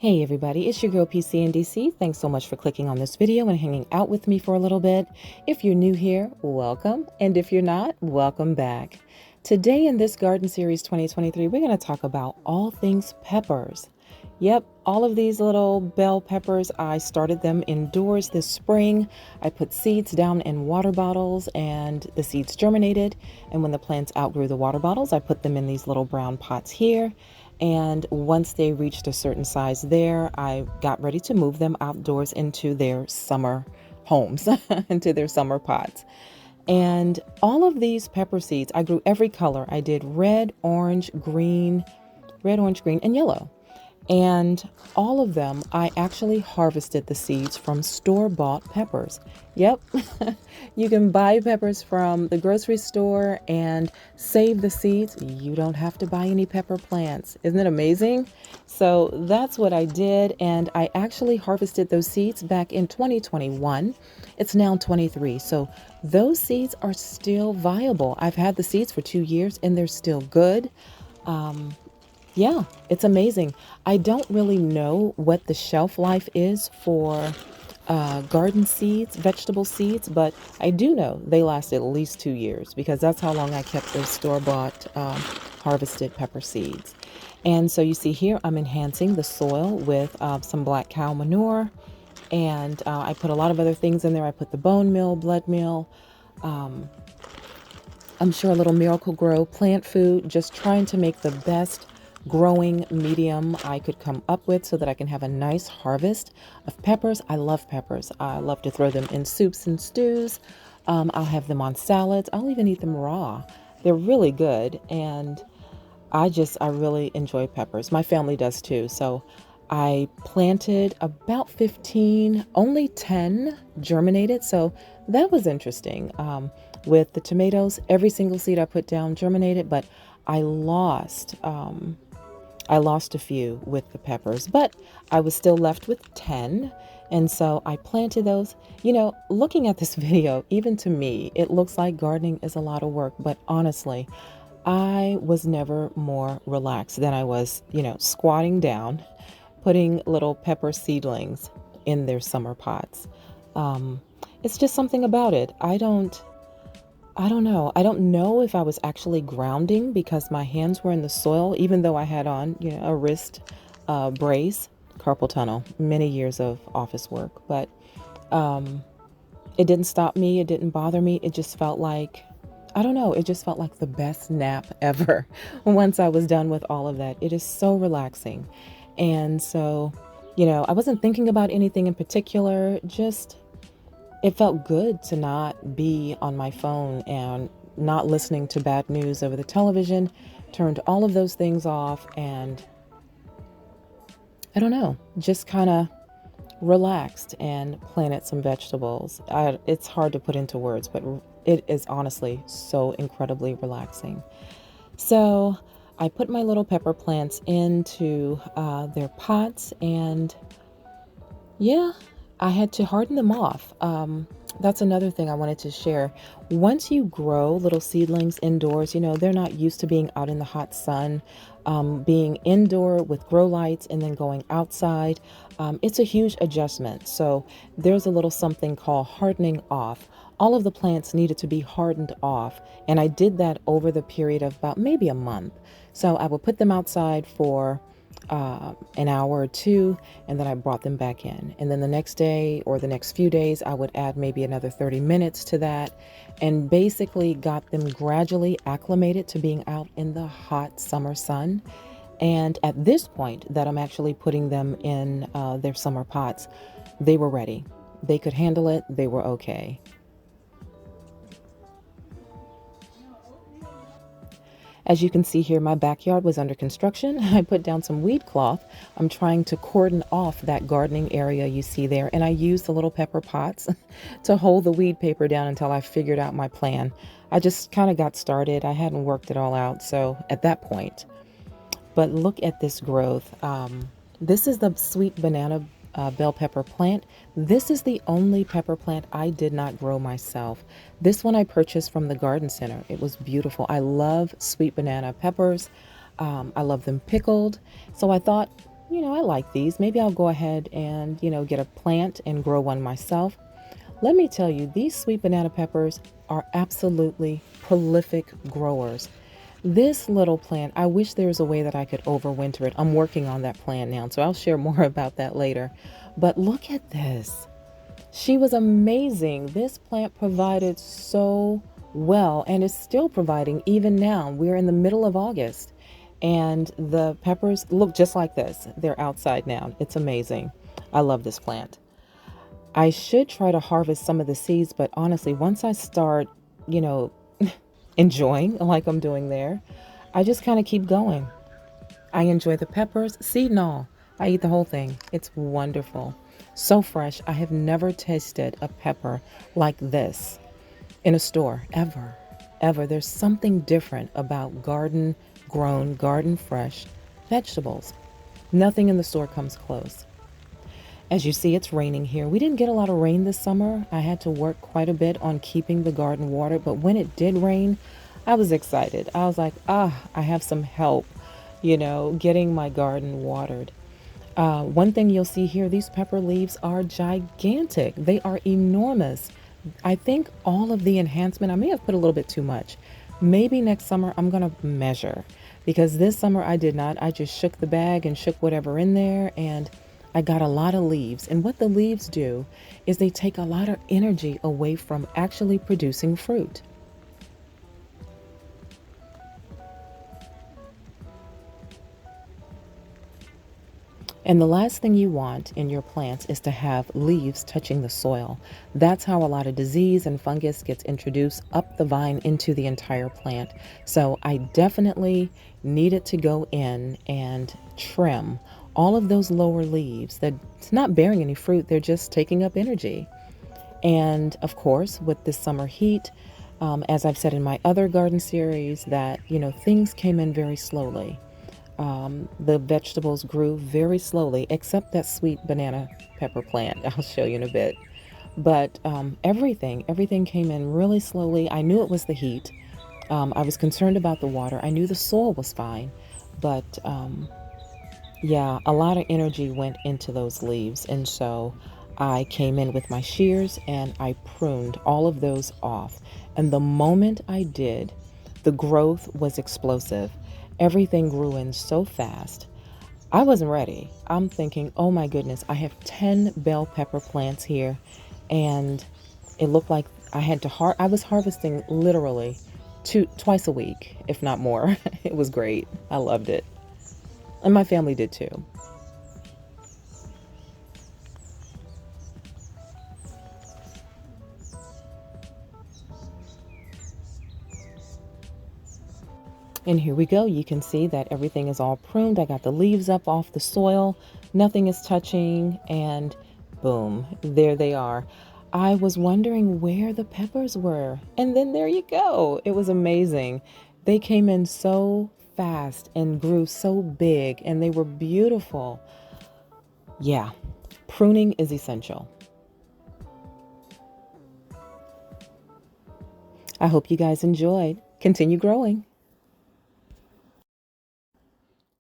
Hey everybody, it's your girl PC and DC. Thanks so much for clicking on this video and hanging out with me for a little bit. If you're new here, welcome. And if you're not, welcome back. Today in this Garden Series 2023, we're going to talk about all things peppers. Yep, all of these little bell peppers, I started them indoors this spring. I put seeds down in water bottles and the seeds germinated. And when the plants outgrew the water bottles, I put them in these little brown pots here. And once they reached a certain size there, I got ready to move them outdoors into their summer homes, into their summer pots. And all of these pepper seeds, I grew every color. I did red, orange, green, and yellow. And all of them, I actually harvested the seeds from store-bought peppers. Yep, you can buy peppers from the grocery store and save the seeds. You don't have to buy any pepper plants. Isn't it amazing? So that's what I did, and I actually harvested those seeds back in 2021. It's now 23, so those seeds are still viable. I've had the seeds for 2 years, and they're still good. Yeah, it's amazing. I don't really know what the shelf life is for garden seeds, vegetable seeds, but I do know they last at least 2 years because that's how long I kept those store-bought harvested pepper seeds. And so you see here, I'm enhancing the soil with some black cow manure, and I put a lot of other things in there. I put the bone meal, blood meal, I'm sure a little Miracle-Gro plant food, just trying to make the best growing medium I could come up with so that I can have a nice harvest of peppers. I love peppers. I love to throw them in soups and stews. I'll have them on salads. I'll even eat them raw. They're really good, and I really enjoy peppers. My family does too. So I planted about 15, only 10 germinated. So that was interesting. With the tomatoes, every single seed I put down germinated, but I lost a few with the peppers, but I was still left with 10. And so I planted those. You know, looking at this video, even to me, it looks like gardening is a lot of work, but honestly, I was never more relaxed than I was, squatting down, putting little pepper seedlings in their summer pots. It's just something about it. I don't know. I don't know if I was actually grounding because my hands were in the soil, even though I had on, a wrist brace, carpal tunnel, many years of office work. But it didn't stop me. It didn't bother me. It just felt like, I don't know, it just felt like the best nap ever once I was done with all of that. It is so relaxing. And so, I wasn't thinking about anything in particular, just it felt good to not be on my phone and not listening to bad news over the television. Turned all of those things off and I don't know, just kind of relaxed and planted some vegetables. It's hard to put into words, but it is honestly so incredibly relaxing. So I put my little pepper plants into their pots and yeah, I had to harden them off. That's another thing I wanted to share. Once you grow little seedlings indoors, they're not used to being out in the hot sun, being indoor with grow lights and then going outside. It's a huge adjustment. So there's a little something called hardening off. All of the plants needed to be hardened off. And I did that over the period of about maybe a month. So I would put them outside for an hour or two, and then I brought them back in. And then the next day or the next few days, I would add maybe another 30 minutes to that and basically got them gradually acclimated to being out in the hot summer sun. And at this point that I'm actually putting them in their summer pots, they were ready. They could handle it. They were okay. As you can see here, my backyard was under construction. I put down some weed cloth. I'm trying to cordon off that gardening area you see there. And I used the little pepper pots to hold the weed paper down until I figured out my plan. I just kind of got started. I hadn't worked it all out. So at that point, but look at this growth. This is the sweet banana bell pepper plant. This is the only pepper plant I did not grow myself. This one I purchased from the garden center. It was beautiful. I love sweet banana peppers. I love them pickled. So I thought, I like these. Maybe I'll go ahead and, get a plant and grow one myself. Let me tell you, these sweet banana peppers are absolutely prolific growers. This little plant, I wish there was a way that I could overwinter it. I'm working on that plan now, so I'll share more about that later. But look at this. She was amazing. This plant provided so well and is still providing even now. We're in the middle of August and the peppers look just like this. They're outside now. It's amazing. I love this plant. I should try to harvest some of the seeds, but honestly, once I start, you know, enjoying like I'm doing there, I just kind of keep going. I enjoy the peppers, seed and all. I eat the whole thing. It's wonderful. So fresh. I have never tasted a pepper like this in a store, ever. Ever. There's something different about garden grown, garden fresh vegetables. Nothing in the store comes close. As you see, it's raining here. We didn't get a lot of rain this summer. I had to work quite a bit on keeping the garden watered, but when it did rain, I was excited. I was like, I have some help, getting my garden watered. One thing you'll see here, these pepper leaves are gigantic. They are enormous. I think all of the enhancement, I may have put a little bit too much. Maybe next summer I'm going to measure because this summer I did not. I just shook the bag and shook whatever in there and I got a lot of leaves. And what the leaves do is they take a lot of energy away from actually producing fruit. And the last thing you want in your plants is to have leaves touching the soil. That's how a lot of disease and fungus gets introduced up the vine into the entire plant. So I definitely needed to go in and trim all of those lower leaves that's not bearing any fruit. They're just taking up energy. And of course, with this summer heat, as I've said in my other garden series, that, things came in very slowly. The vegetables grew very slowly, except that sweet banana pepper plant. I'll show you in a bit. But everything came in really slowly. I knew it was the heat. I was concerned about the water. I knew the soil was fine. But yeah, a lot of energy went into those leaves. And so I came in with my shears and I pruned all of those off. And the moment I did, the growth was explosive. Everything grew in so fast. I wasn't ready. I'm thinking, oh my goodness, I have 10 bell pepper plants here. And it looked like I was harvesting literally twice a week, if not more. It was great. I loved it. And my family did too. And here we go. You can see that everything is all pruned. I got the leaves up off the soil. Nothing is touching. And boom, there they are. I was wondering where the peppers were. And then there you go. It was amazing. They came in so fast and grew so big and they were beautiful. Yeah, pruning is essential. I hope you guys enjoyed. Continue growing.